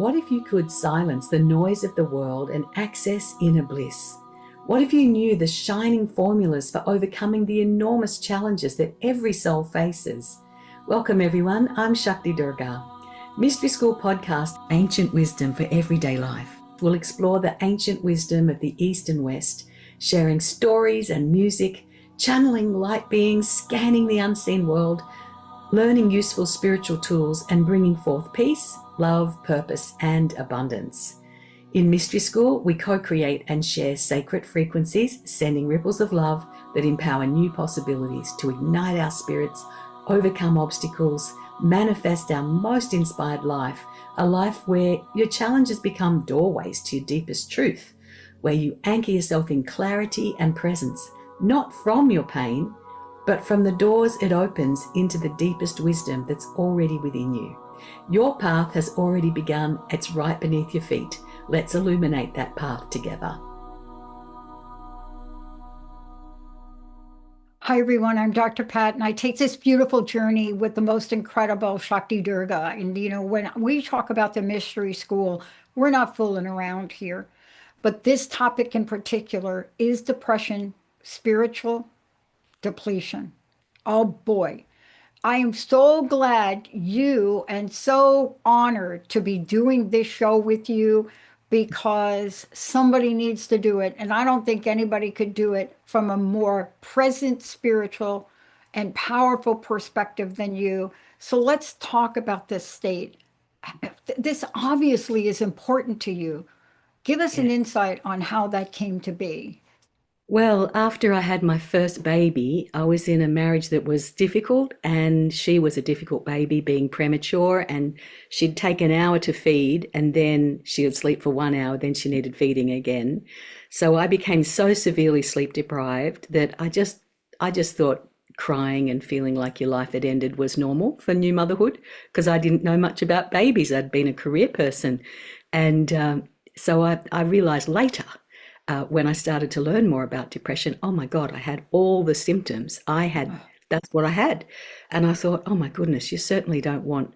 What if you could silence the noise of the world and access inner bliss? What if you knew the shining formulas for overcoming the enormous challenges that every soul faces? Welcome everyone, I'm Shakti Durga. Mystery School podcast, Ancient Wisdom for Everyday Life. We'll explore the ancient wisdom of the East and West, sharing stories and music, channeling light beings, scanning the unseen world, learning useful spiritual tools, and bringing forth peace, love, purpose, and abundance. In Mystery School, we co-create and share sacred frequencies, sending ripples of love that empower new possibilities to ignite our spirits, overcome obstacles, manifest our most inspired life, a life where your challenges become doorways to your deepest truth, where you anchor yourself in clarity and presence, not from your pain, but from the doors it opens into the deepest wisdom that's already within you. Your path has already begun. It's right beneath your feet. Let's illuminate that path together. Hi, everyone. I'm Dr. Pat, and I take this beautiful journey with the most incredible Shakti Durga. And, when we talk about the mystery school, we're not fooling around here. But this topic in particular is depression, spiritual depletion. Oh, boy. I am so glad and so honored to be doing this show with you because somebody needs to do it. And I don't think anybody could do it from a more present, spiritual, and powerful perspective than you. So let's talk about this state. This obviously is important to you. Give us an insight on how that came to be. Well, after I had my first baby, I was in a marriage that was difficult, and she was a difficult baby, being premature, and she'd take an hour to feed, and then she would sleep for 1 hour, then she needed feeding again. So I became so severely sleep deprived that I just thought crying and feeling like your life had ended was normal for new motherhood, because I didn't know much about babies. I'd been a career person. And so I realized later, when I started to learn more about depression, oh my God, I had all the symptoms. That's what I had. And I thought, oh my goodness, you certainly don't want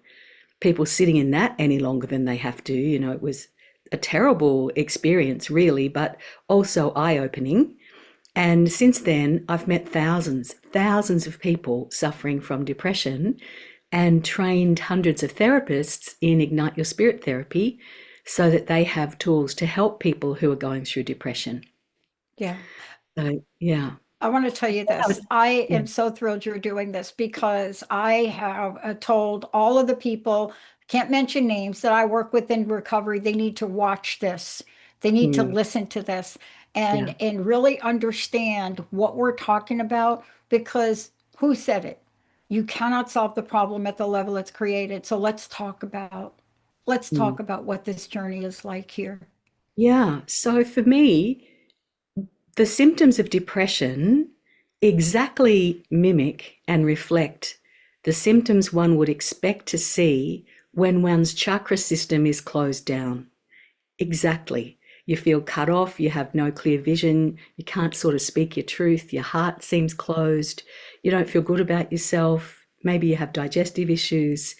people sitting in that any longer than they have to. It was a terrible experience, really, but also eye-opening. And since then, I've met thousands of people suffering from depression and trained hundreds of therapists in Ignite Your Spirit therapy, so that they have tools to help people who are going through depression. Yeah. So, yeah. I want to tell you this. I am so thrilled you're doing this because I have told all of the people, can't mention names, that I work with in recovery, they need to watch this. They need to listen to this and really understand what we're talking about, because who said it? You cannot solve the problem at the level it's created. So let's talk about what this journey is like here. Yeah. So for me, the symptoms of depression exactly mimic and reflect the symptoms one would expect to see when one's chakra system is closed down. Exactly. You feel cut off, you have no clear vision, you can't sort of speak your truth, your heart seems closed, you don't feel good about yourself, maybe you have digestive issues,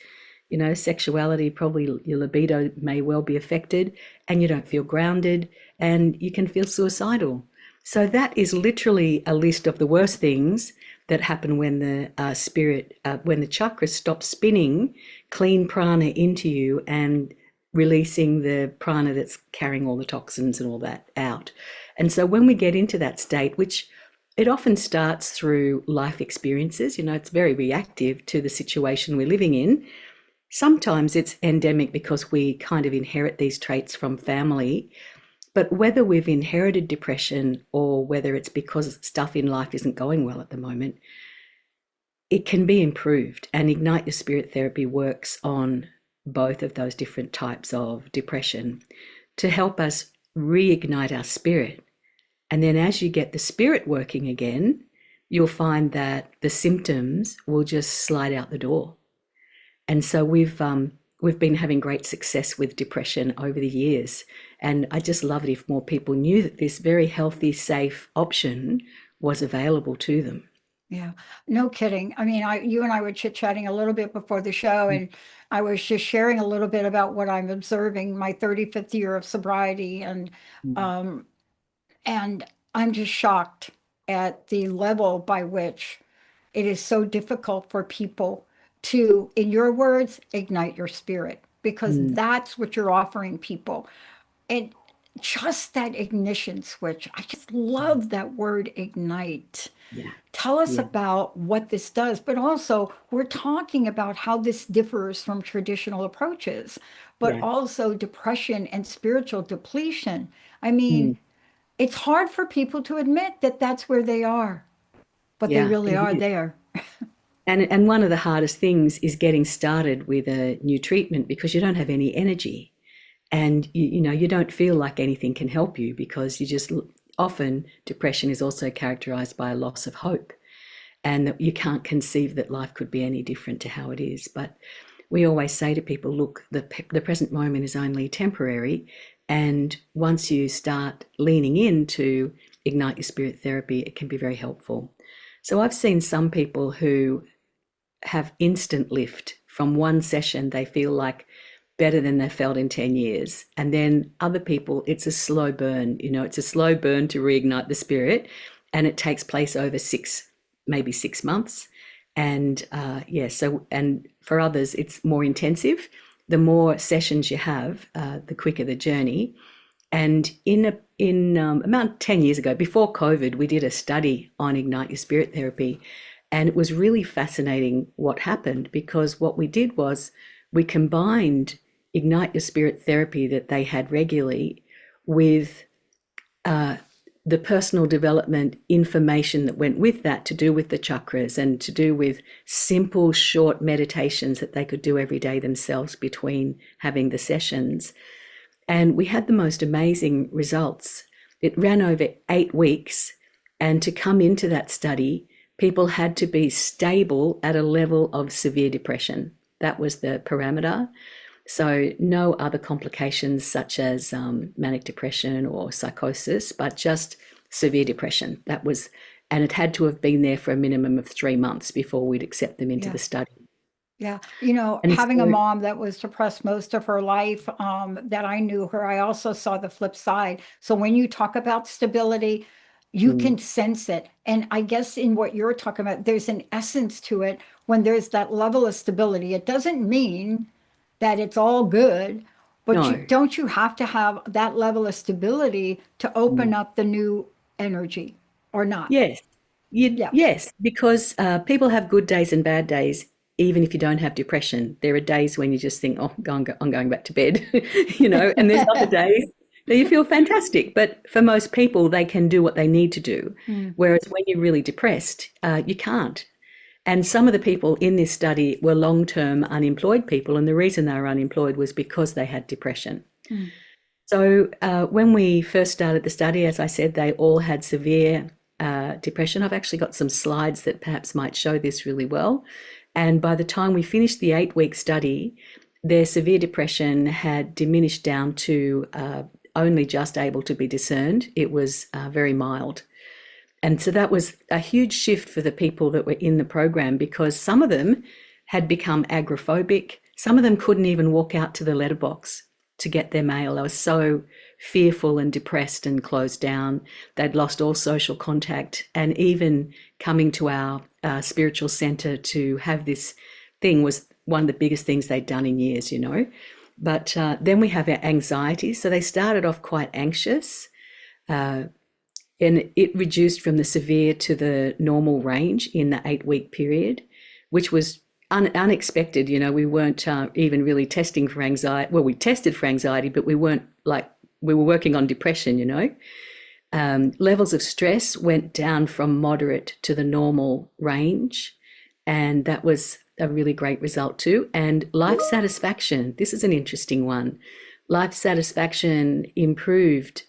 sexuality, probably your libido may well be affected, and you don't feel grounded, and you can feel suicidal. So that is literally a list of the worst things that happen when the when the chakras stop spinning clean prana into you and releasing the prana that's carrying all the toxins and all that out. And so when we get into that state, which it often starts through life experiences, it's very reactive to the situation we're living in. Sometimes it's endemic because we kind of inherit these traits from family. But whether we've inherited depression or whether it's because stuff in life isn't going well at the moment, it can be improved. And Ignite Your Spirit therapy works on both of those different types of depression to help us reignite our spirit. And then as you get the spirit working again, you'll find that the symptoms will just slide out the door. And so we've been having great success with depression over the years. And I just love it if more people knew that this very healthy, safe option was available to them. Yeah, no kidding. I mean, you and I were chit-chatting a little bit before the show, and I was just sharing a little bit about what I'm observing, my 35th year of sobriety, Mm. um, and I'm just shocked at the level by which it is so difficult for people to, in your words, ignite your spirit, because Mm. that's what you're offering people. And just that ignition switch, I just love that word ignite. Yeah, Tell us yeah, about what this does, but also we're talking about how this differs from traditional approaches, but yeah. also depression and spiritual depletion. I Mm. mean, it's hard for people to admit that that's where they are, but they Yeah, really it are is. there. And one of the hardest things is getting started with a new treatment because you don't have any energy, and you don't feel like anything can help you because you just often depression is also characterized by a loss of hope, and that you can't conceive that life could be any different to how it is. But we always say to people, look, the present moment is only temporary, and once you start leaning into ignite your spirit therapy, it can be very helpful. So I've seen some people who have instant lift from one session. They feel like better than they felt in 10 years. And then other people, it's a slow burn. It's a slow burn to reignite the spirit. And it takes place over maybe 6 months. And yeah, so, and for others, it's more intensive. The more sessions you have, the quicker the journey. And in about 10 years ago, before COVID, we did a study on Ignite Your Spirit therapy. And it was really fascinating what happened, because what we did was we combined Ignite Your Spirit therapy that they had regularly with uh, the personal development information that went with that, to do with the chakras and to do with simple, short meditations that they could do every day themselves between having the sessions. And we had the most amazing results. It ran over 8 weeks. And to come into that study, people had to be stable at a level of severe depression. That was the parameter. So, no other complications such as manic depression or psychosis, but just severe depression. That was, and it had to have been there for a minimum of 3 months before we'd accept them into Yeah. the study. Yeah, you know, And having a so, mom that was depressed most of her life, that I knew her, I also saw the flip side. So when you talk about stability, you mm, can sense it. And I guess in what you're talking about, there's an essence to it when there's that level of stability. It doesn't mean that it's all good, but no, don't you have to have that level of stability to open mm, up the new energy or not? yes, Yeah. yes, because people have good days and bad days. Even if you don't have depression, there are days when you just think, "Oh, I'm going back to bed," and there's other days that you feel fantastic. But for most people, they can do what they need to do. Mm, Whereas when you're really depressed, you can't. And some of the people in this study were long-term unemployed people, and the reason they were unemployed was because they had depression. mm, So when we first started the study, as I said, they all had severe depression. I've actually got some slides that perhaps might show this really well. And by the time we finished the 8-week study, their severe depression had diminished down to only just able to be discerned. It was very mild. And so that was a huge shift for the people that were in the program, because some of them had become agoraphobic. Some of them couldn't even walk out to the letterbox to get their mail. They were so fearful and depressed and closed down. They'd lost all social contact. And even coming to our spiritual center to have this thing was one of the biggest things they'd done in years. But then we have our anxiety. So they started off quite anxious. Uh, and it reduced from the severe to the normal range in the 8-week period, which was unexpected. We weren't even really testing for anxiety. Well, we tested for anxiety, but we weren't like, we were working on depression. Levels of stress went down from moderate to the normal range. And that was a really great result too. And life satisfaction, this is an interesting one. Life satisfaction improved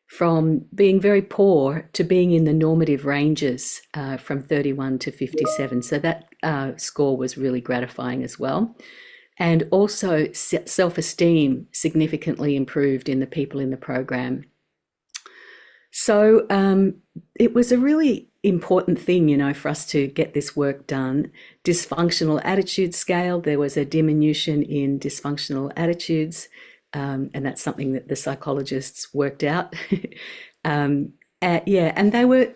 from being very poor to being in the normative ranges from 31 to 57. So that score was really gratifying as well. And also self-esteem significantly improved in the people in the program. So it was a really important thing, for us to get this work done. Dysfunctional attitude scale, there was a diminution in dysfunctional attitudes, and that's something that the psychologists worked out. Yeah, and they were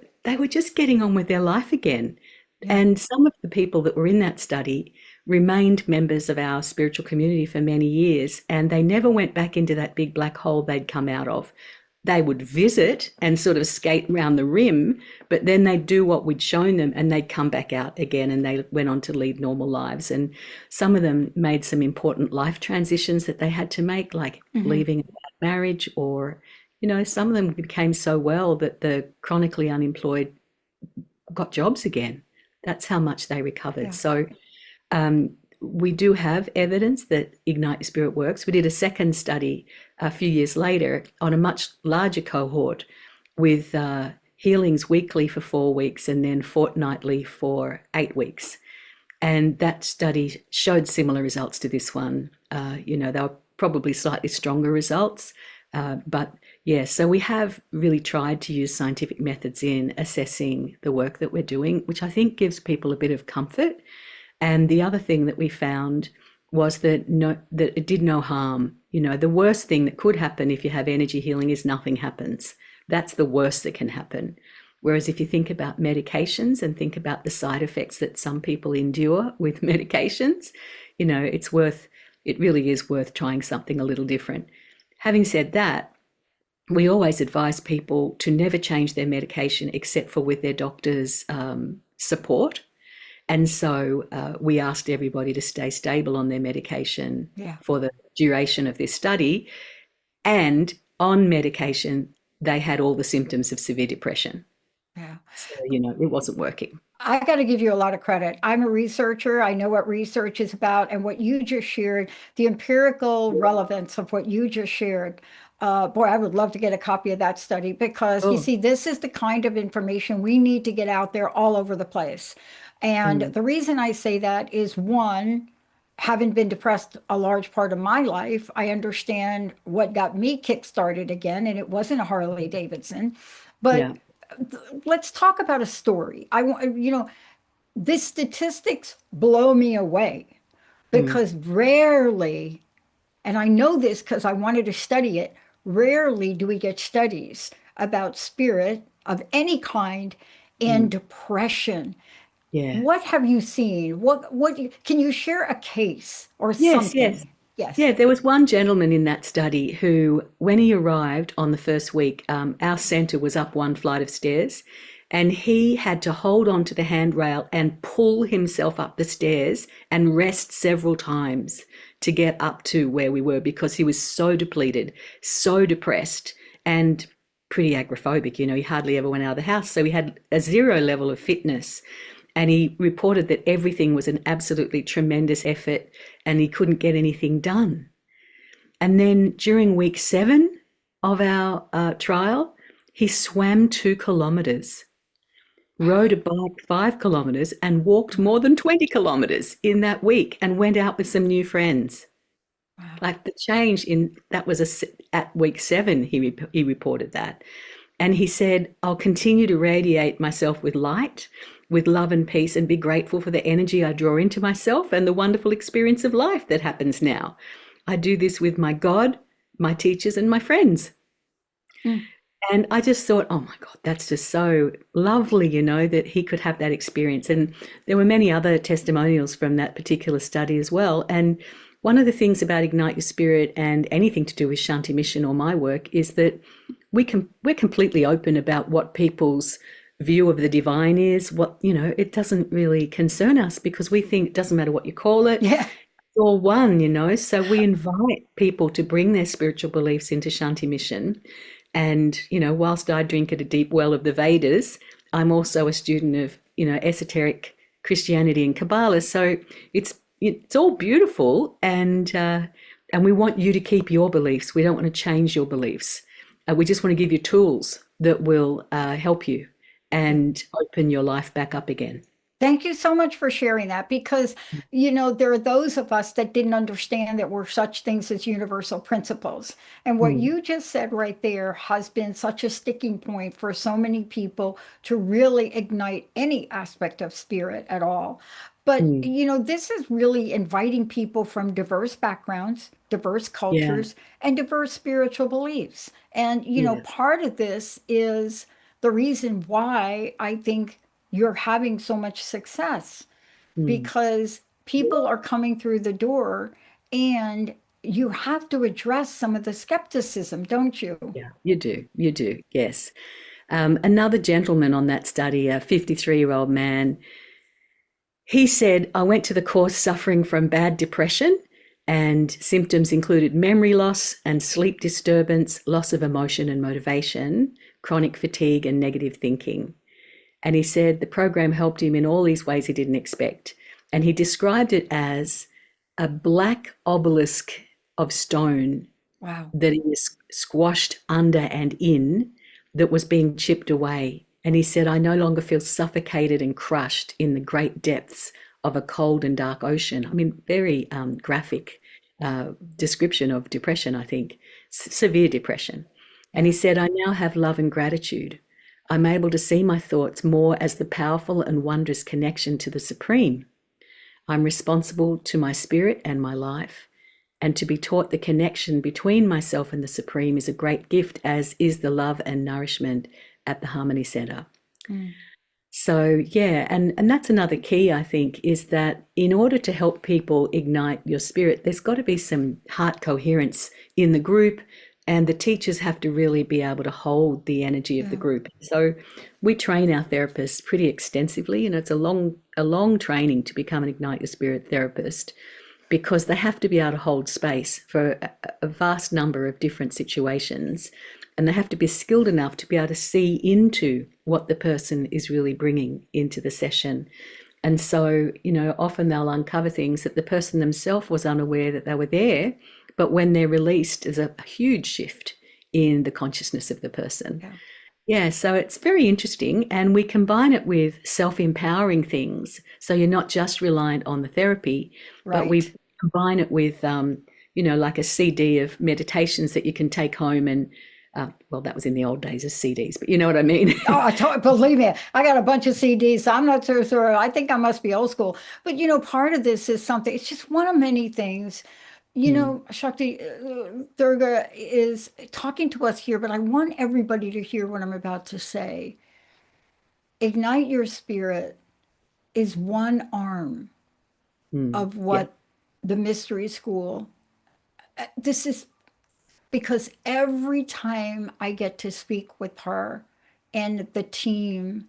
just getting on with their life again. Yeah. And some of the people that were in that study remained members of our spiritual community for many years, and they never went back into that big black hole they'd come out of. They would visit and sort of skate around the rim, but then they'd do what we'd shown them and they'd come back out again, and they went on to lead normal lives. And some of them made some important life transitions that they had to make, like Hmm. leaving a bad marriage, or, some of them became so well that the chronically unemployed got jobs again. That's how much they recovered. Yeah. So we do have evidence that Ignite Your Spirit works. We did a second study a few years later on a much larger cohort with healings weekly for 4 weeks and then fortnightly for 8 weeks. And that study showed similar results to this one. They were probably slightly stronger results. But yeah, so we have really tried to use scientific methods in assessing the work that we're doing, which I think gives people a bit of comfort. And the other thing that we found was that it did no harm. The worst thing that could happen if you have energy healing is nothing happens. That's the worst that can happen. Whereas if you think about medications and think about the side effects that some people endure with medications, it really is worth trying something a little different. Having said that, we always advise people to never change their medication except for with their doctor's support. And so we asked everybody to stay stable on their medication Yeah. for the duration of this study. And on medication, they had all the symptoms of severe depression. Yeah. So, it wasn't working. I got to give you a lot of credit. I'm a researcher. I know what research is about, and what you just shared, the empirical relevance of what you just shared. Boy, I would love to get a copy of that study, because you Oh, see, this is the kind of information we need to get out there all over the place. And mm, the reason I say that is, one, having been depressed a large part of my life, I understand what got me kick-started again, and it wasn't a Harley Davidson. But yeah. let's talk about a story. I want, the statistics blow me away, Mm, because rarely, and I know this because I wanted to study it, rarely do we get studies about spirit of any kind and mm, depression. yeah. What have you seen? Can you share a case or Yes, yes. something? Yes. Yeah, there was one gentleman in that study who, when he arrived on the first week, our centre was up one flight of stairs, and he had to hold on to the handrail and pull himself up the stairs and rest several times to get up to where we were, because he was so depleted, so depressed, and pretty agoraphobic. He hardly ever went out of the house. So he had a zero level of fitness. And he reported that everything was an absolutely tremendous effort and he couldn't get anything done. And then during week 7 of our trial, he swam 2 kilometres, rode a bike 5 kilometres, and walked more than 20 kilometres in that week, and went out with some new friends. Wow. Like the change in that was at week 7, he reported that. And he said, I'll continue to radiate myself with light, with love and peace, and be grateful for the energy I draw into myself and the wonderful experience of life that happens now. I do this with my God, my teachers, and my friends. Mm. And I just thought, oh my God, that's just so lovely, that he could have that experience. And there were many other testimonials from that particular study as well. And one of the things about Ignite Your Spirit and anything to do with Shanti Mission or my work is that we're completely open about what people's view of the divine is. It doesn't really concern us, because we think it doesn't matter what you call it. Yeah. It's all one. So we invite people to bring their spiritual beliefs into Shanti Mission. And, whilst I drink at a deep well of the Vedas, I'm also a student of, esoteric Christianity and Kabbalah. So it's all beautiful, and we want you to keep your beliefs. We don't want to change your beliefs. We just want to give you tools that will help you and open your life back up again. Thank you so much for sharing that because, there are those of us that didn't understand that we're such things as universal principles. And what Mm, you just said right there has been such a sticking point for so many people to really ignite any aspect of spirit at all. But, mm, this is really inviting people from diverse backgrounds, diverse yeah, cultures, and diverse spiritual beliefs. And, yes, part of this is the reason why I think you're having so much success mm, because people are coming through the door and you have to address some of the skepticism, don't you? yeah, you do, yes. Another gentleman on that study, a 53-year-old man, he said, I went to the course suffering from bad depression, and symptoms included memory loss and sleep disturbance, loss of emotion and motivation, chronic fatigue, and negative thinking. And he said the program helped him in all these ways he didn't expect. And he described it as a black obelisk of stone Wow. that he was squashed under and in, that was being chipped away. And he said, I no longer feel suffocated and crushed in the great depths of a cold and dark ocean. I mean, very graphic description of depression, I think, severe depression. And he Yeah. said, I now have love and gratitude. I'm able to see my thoughts more as the powerful and wondrous connection to the Supreme. I'm responsible to my spirit and my life. And to be taught the connection between myself and the Supreme is a great gift, as is the love and nourishment at the Harmony Center. Mm. So, yeah, and that's another key, I think, is that in order to help people ignite your spirit, there's got to be some heart coherence in the group, and the teachers have to really be able to hold the energy of the Yeah. group. So, we train our therapists pretty extensively, and it's a long training to become an Ignite Your Spirit therapist, because they have to be able to hold space for a vast number of different situations. And they have to be skilled enough to be able to see into what the person is really bringing into the session. And so, often they'll uncover things that the person themselves was unaware that they were there. But when they're released, there's a huge shift in the consciousness of the person. Yeah. Yeah, so it's very interesting. And we combine it with self empowering things. So you're not just reliant on the therapy, but we Right. combine it with, like a CD of meditations that you can take home. And, well, that was in the old days of CDs, but you know what I mean? Oh, believe me, I got a bunch of CDs. So I'm not so sure. I think I must be old school. But part of this is something. It's just one of many things. Mm, Shakti Durga is talking to us here, but I want everybody to hear what I'm about to say. Ignite your spirit is one arm of yeah. what the mystery school. This is because every time I get to speak with her and the team,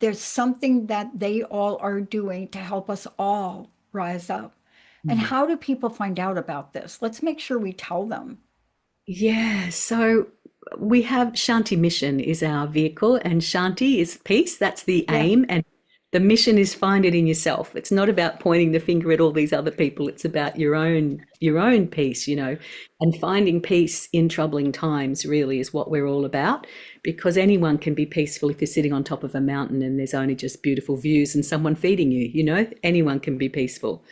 there's something that they all are doing to help us all rise up. And Mm. how do people find out about this? Let's make sure we tell them. Yeah, so we have Shanti Mission is our vehicle, and Shanti is peace. That's the Yeah. aim. And the mission is find it in yourself. It's not about pointing the finger at all these other people. It's about your own peace, and finding peace in troubling times really is what we're all about, because anyone can be peaceful if you're sitting on top of a mountain and there's only just beautiful views and someone feeding you, anyone can be peaceful.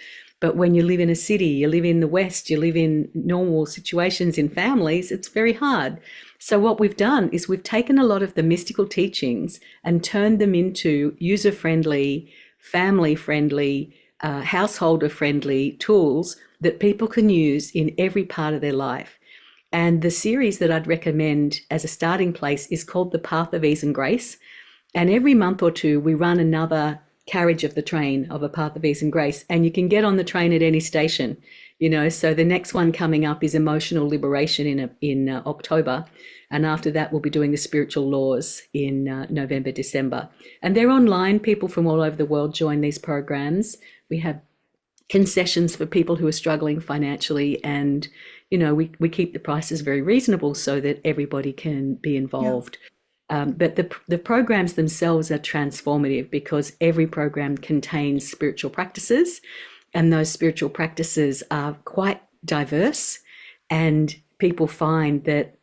But when you live in a city, you live in the West, you live in normal situations in families, it's very hard. So, what we've done is we've taken a lot of the mystical teachings and turned them into user friendly, family friendly, householder friendly tools that people can use in every part of their life. And the series that I'd recommend as a starting place is called The Path of Ease and Grace. And every month or two, we run another carriage of the train of A Path of Ease and Grace. And you can get on the train at any station. So the next one coming up is Emotional Liberation in October. And after that, we'll be doing the Spiritual Laws in November, December. And they're online. People from all over the world join these programs. We have concessions for people who are struggling financially, and we keep the prices very reasonable so that everybody can be Yeah. involved. But the programs themselves are transformative because every program contains spiritual practices, and those spiritual practices are quite diverse. And people find that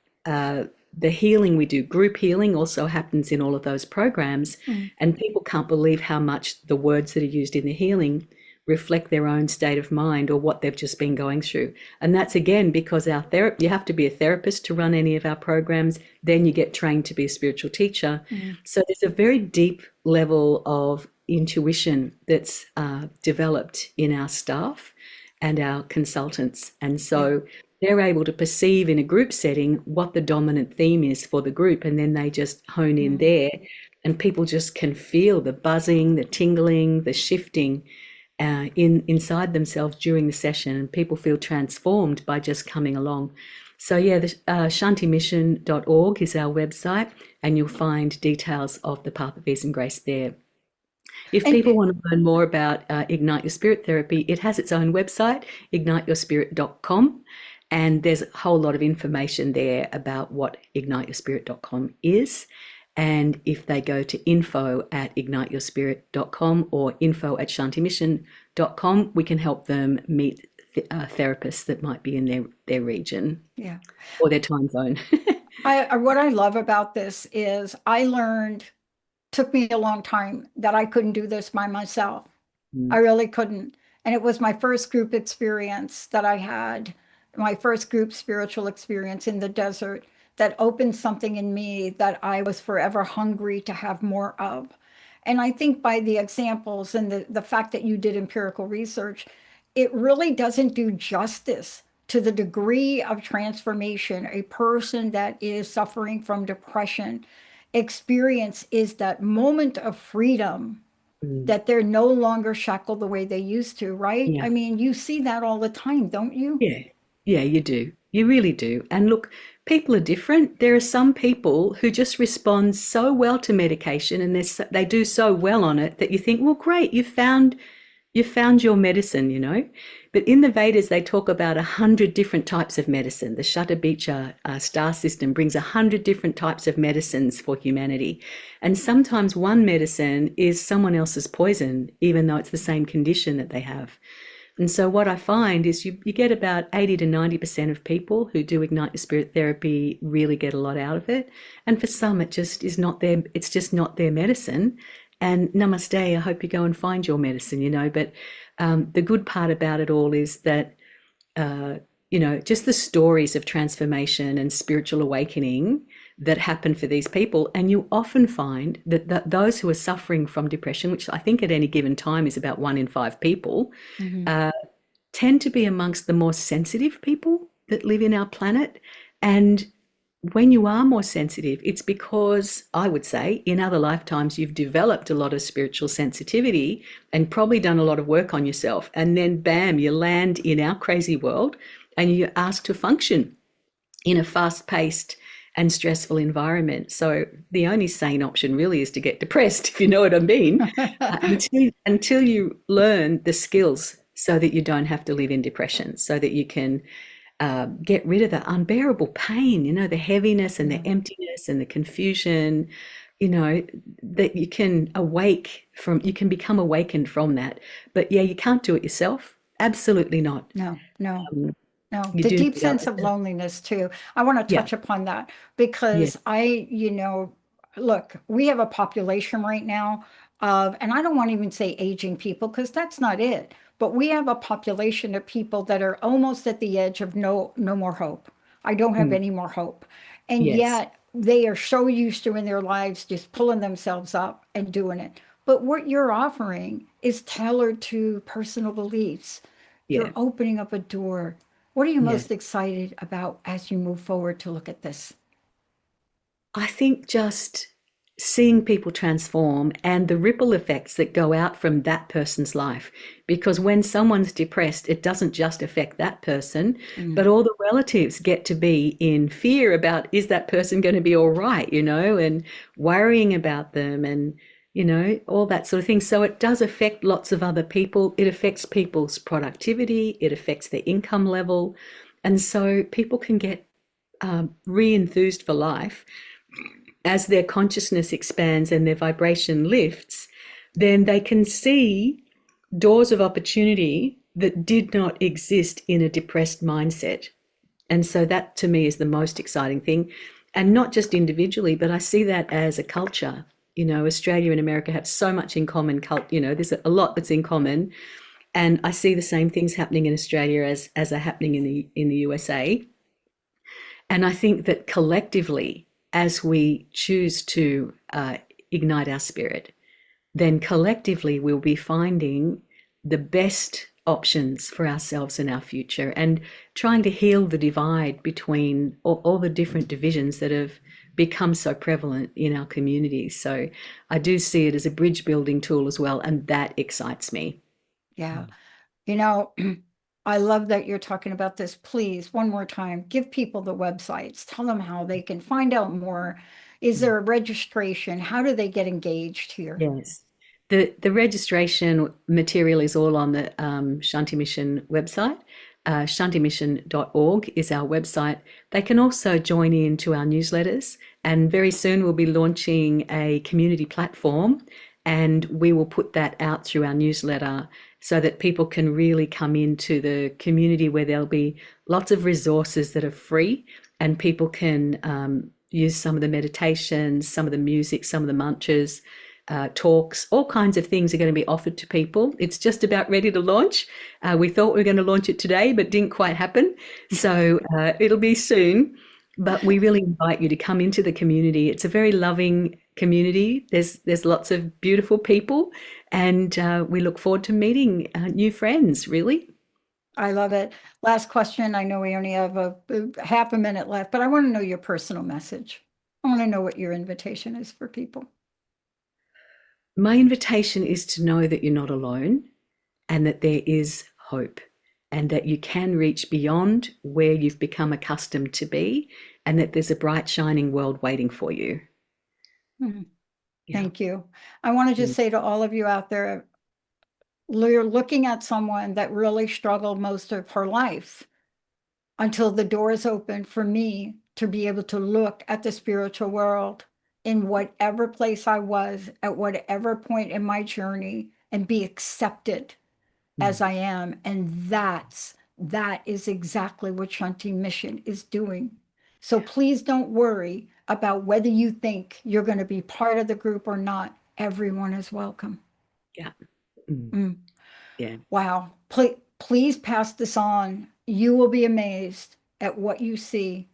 the healing we do, group healing, also happens in all of those programs. Mm. And people can't believe how much the words that are used in the healing reflect their own state of mind or what they've just been going through. And that's again because you have to be a therapist to run any of our programs. Then you get trained to be a spiritual teacher. Mm. So there's a very deep level of intuition that's developed in our staff and our consultants. And so they're able to perceive in a group setting what the dominant theme is for the group, and then they just hone in there, and people just can feel the buzzing, the tingling, the shifting inside themselves during the session, and people feel transformed by just coming along. So yeah, the shantimission.org is our website, and you'll find details of the Path of Ease and Grace there. If people want to learn more about Ignite Your Spirit Therapy, it has its own website, igniteyourspirit.com, and there's a whole lot of information there about what igniteyourspirit.com is. And if they go to info@igniteyourspirit.com or info@shantimission.com, we can help them meet therapists that might be in their region or their time zone. What I love about this is I learned, took me a long time, that I couldn't do this by myself. I really couldn't. And it was my first group experience that I had, my first group spiritual experience in the desert, that opened something in me that I was forever hungry to have more of. And I think by the examples and the fact that you did empirical research, it really doesn't do justice to the degree of transformation a person that is suffering from depression experience is that moment of freedom, that they're no longer shackled the way they used to, right? Yeah. I mean, you see that all the time, don't you? Yeah, you do. You really do. And look, people are different. There are some people who just respond so well to medication, and they do so well on it that you think, well, great, you found your medicine, you know. But in the Vedas, they talk about 100 different types of medicine. The Shatabhicha star system brings 100 different types of medicines for humanity. And sometimes one medicine is someone else's poison, even though it's the same condition that they have. And so what I find is you get about 80 to 90% of people who do Ignite Your Spirit therapy really get a lot out of it. And for some, it's just not their medicine. And namaste, I hope you go and find your medicine, you know. But the good part about it all is that, just the stories of transformation and spiritual awakening that happen for these people. And you often find that those who are suffering from depression, which I think at any given time is about 1 in 5 people, tend to be amongst the more sensitive people that live in our planet. And when you are more sensitive, it's because, I would say, in other lifetimes, you've developed a lot of spiritual sensitivity and probably done a lot of work on yourself. And then, bam, you land in our crazy world and you're asked to function in a fast-paced and stressful environment. So the only sane option really is to get depressed, if you know what I mean, until you learn the skills so that you don't have to live in depression, so that you can get rid of the unbearable pain, you know, the heaviness and the emptiness and the confusion, you know, that you can become awakened from that. But yeah, you can't do it yourself. Absolutely not. No. No, You the do deep need sense of others. loneliness too. I want to Yeah. touch upon that Yeah. because look, we have a population right now and I don't want to even say aging people because that's not it, but we have a population of people that are almost at the edge of no more hope. I don't have Mm. any more hope. And Yes. yet they are so used to in their lives just pulling themselves up and doing it. But what you're offering is tailored to personal beliefs. Yeah. You're opening up a door. What are you Yeah. most excited about as you move forward to look at this? I think just seeing people transform and the ripple effects that go out from that person's life. Because when someone's depressed, it doesn't just affect that person, Mm. but all the relatives get to be in fear about, is that person going to be all right, you know, and worrying about them and, you know, all that sort of thing. So it does affect lots of other people. It affects people's productivity, it affects their income level. And so people can get re-enthused for life as their consciousness expands and their vibration lifts. Then they can see doors of opportunity that did not exist in a depressed mindset. And so that to me is the most exciting thing. And not just individually, but I see that as a culture. You know, Australia and America have so much in common. There's a lot that's in common, and I see the same things happening in Australia as are happening in the USA. And I think that collectively, as we choose to ignite our spirit, then collectively we'll be finding the best options for ourselves and our future, and trying to heal the divide between all the different divisions that have become so prevalent in our communities. So I do see it as a bridge building tool as well, and that excites me. Yeah. You know, I love that you're talking about this. Please, one more time, give people the websites. Tell them how they can find out more. Is there a registration? How do they get engaged here? Yes. The registration material is all on the Shanti Mission website. Shantimission.org is our website. They can also join in to our newsletters, and very soon we'll be launching a community platform, and we will put that out through our newsletter so that people can really come into the community, where there'll be lots of resources that are free, and people can use some of the meditations, some of the music, some of the mantras, talks, all kinds of things are going to be offered to people. It's just about ready to launch. We thought we were going to launch it today, but didn't quite happen. So it'll be soon. But we really invite you to come into the community. It's a very loving community. There's lots of beautiful people, and we look forward to meeting new friends, really. I love it. Last question. I know we only have a half a minute left, but I want to know your personal message. I want to know what your invitation is for people. My invitation is to know that you're not alone, and that there is hope, and that you can reach beyond where you've become accustomed to be, and that there's a bright, shining world waiting for you. Mhm. Yeah. Thank you. I want to just say to all of you out there, you're looking at someone that really struggled most of her life until the doors opened for me to be able to look at the spiritual world in whatever place I was at whatever point in my journey and be accepted as I am. And that is exactly what Shanti Mission is doing. So please don't worry about whether you think you're going to be part of the group or not. Everyone is welcome. Yeah. Mm. Mm. Yeah. Wow. Please pass this on. You will be amazed at what you see.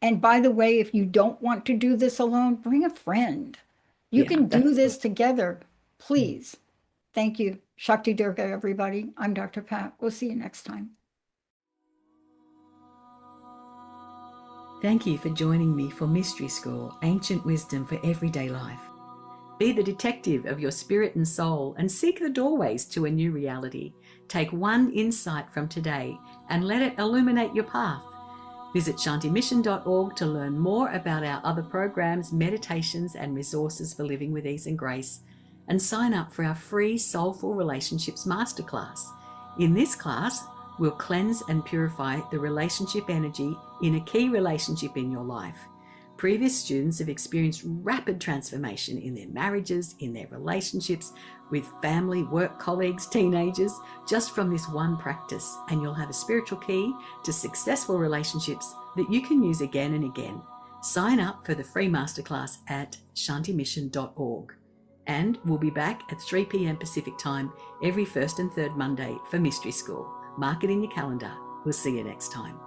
And by the way, if you don't want to do this alone, bring a friend. You Yeah. can do That's good. this together. Mm. Please. Thank you. Shakti Durga, everybody. I'm Dr. Pat. We'll see you next time. Thank you for joining me for Mystery School, Ancient Wisdom for Everyday Life. Be the detective of your spirit and soul, and seek the doorways to a new reality. Take one insight from today and let it illuminate your path. Visit shantimission.org to learn more about our other programs, meditations, and resources for living with ease and grace, and sign up for our free Soulful Relationships Masterclass. In this class, we'll cleanse and purify the relationship energy in a key relationship in your life. Previous students have experienced rapid transformation in their marriages, in their relationships, with family, work colleagues, teenagers, just from this one practice. And you'll have a spiritual key to successful relationships that you can use again and again. Sign up for the free masterclass at shantimission.org. And we'll be back at 3 p.m. Pacific time every first and third Monday for Mystery School. Mark it in your calendar. We'll see you next time.